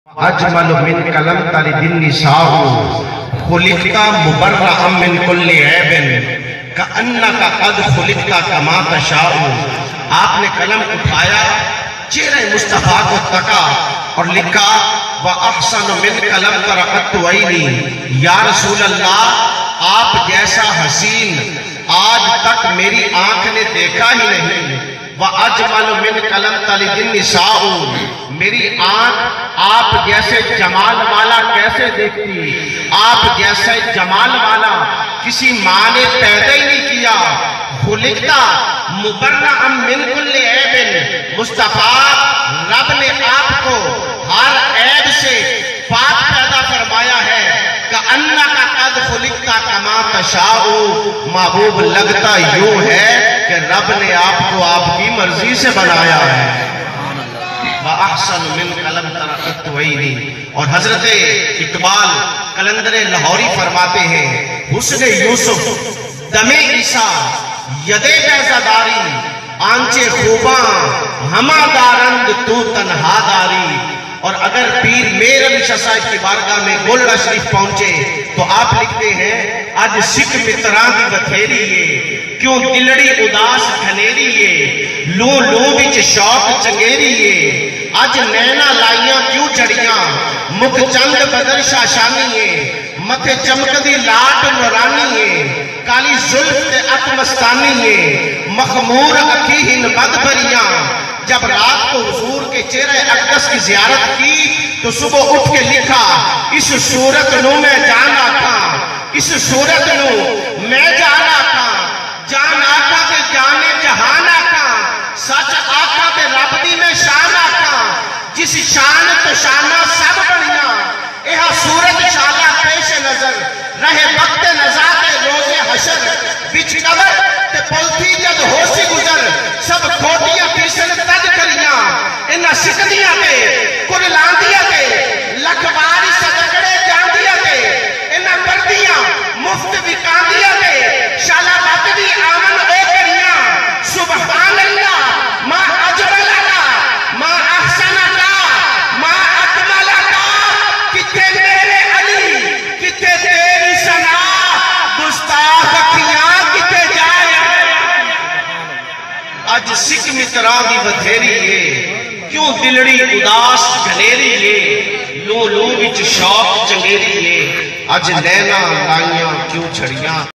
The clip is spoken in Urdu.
اجمل من کلم تری دن نساء خلقتا مبرأ من کل عیب کأنکا قد خلقتا کما تشاء۔ آپ نے قلم اٹھایا، چہرہ مصطفیٰ کو تکا اور لکھا وَأَحْسَنُ مِنْ قَلَمْ تَرَقَتُ عَيْنِي۔ یا رسول اللہ، آپ جیسا حسین آج تک میری آنکھ نے دیکھا ہی نہیں۔ وَأَجْمَلُ مِنْ قَلَمْ تَلِدِ النِّسَاءُ، میری آنکھ آپ جیسے جمال والا کیسے دیکھتی؟ آپ جیسے جمال والا کسی ماں نے پیدا ہی نہیں کیا۔ خلقتا مبرأ من کل عیب، مصطفیٰ رب نے آپ کو ہر عیب سے پاک پیدا فرمایا ہے۔ کأنک قد خلقتا کما تشاء، محبوب لگتا یوں ہے کہ رب نے آپ کو آپ کی مرضی سے بنایا ہے۔ وَأَحْسَنُ مِنْ قَلَمْ تَرَقَتُ عَيْنِي۔ اور حضرت اقبال قلندر لاہوری فرماتے ہیں حسن یوسف دم عیسیٰ ید بیضاداری، آنچے خوباں ہما دارند تو تنہا داری۔ اور اگر پیر میر علی شاہ صاحب کی بارگاہ میں گولڑا شریف پہنچے تو آپ لکھتے ہیں آج سکھ متران دی بتھیری ہے، کیوں دلڑی اداس گھنیری ہے، لوں لوں وچ شوق چنگیری ہے، آج نینا لائیاں کیوں چڑیاں، مکھ چند بدر شاشانی ہے، متھے چمک دی لاٹ نورانی ہے، کالی زلف تے اک مستانی ہے، مخمور اکھی ہن مد بریاں۔ جب رات کو حضور کے چہرہ اقدس کی زیارت کی تو صبح اٹھ کے لکھا اس صورت نو میں جانا تھا، اس صورت نو میں جانا تھا، جان آقا دے جانے جہانا تھا، سچ آقا دے رب دی میں شانہ تھا، جس شان تو شانہ سب بڑیاں، ایہا صورت شالہ پیش نظر رہے وقت نزا کے روز حشر، بچ قبر تے پلتھی جد ہو سی گزر، سب کھوٹیاں پیسن تد کریاں، انہا سکھدیاں تے کل لاندیاں تے لکھواری صدقڑے جاندیاں تے، انہا پردیاں مفت وکاندیاں تے شالہ بات بھی آمن او کریاں۔ سبحان اللہ ما اجمل کا ما احسن کا ما اکمل کا، کتے میرے علی کتے تیری سنا، گستاخ اکھیاں کتے جائے۔ آج سکھ متران دی بتھیری ہے، کیوں دلڑی اداس گھنیری ہے، لوں لوں وچ شوق چنگیری ہے، آج نینا لائیاں کیوں چھڑیاں۔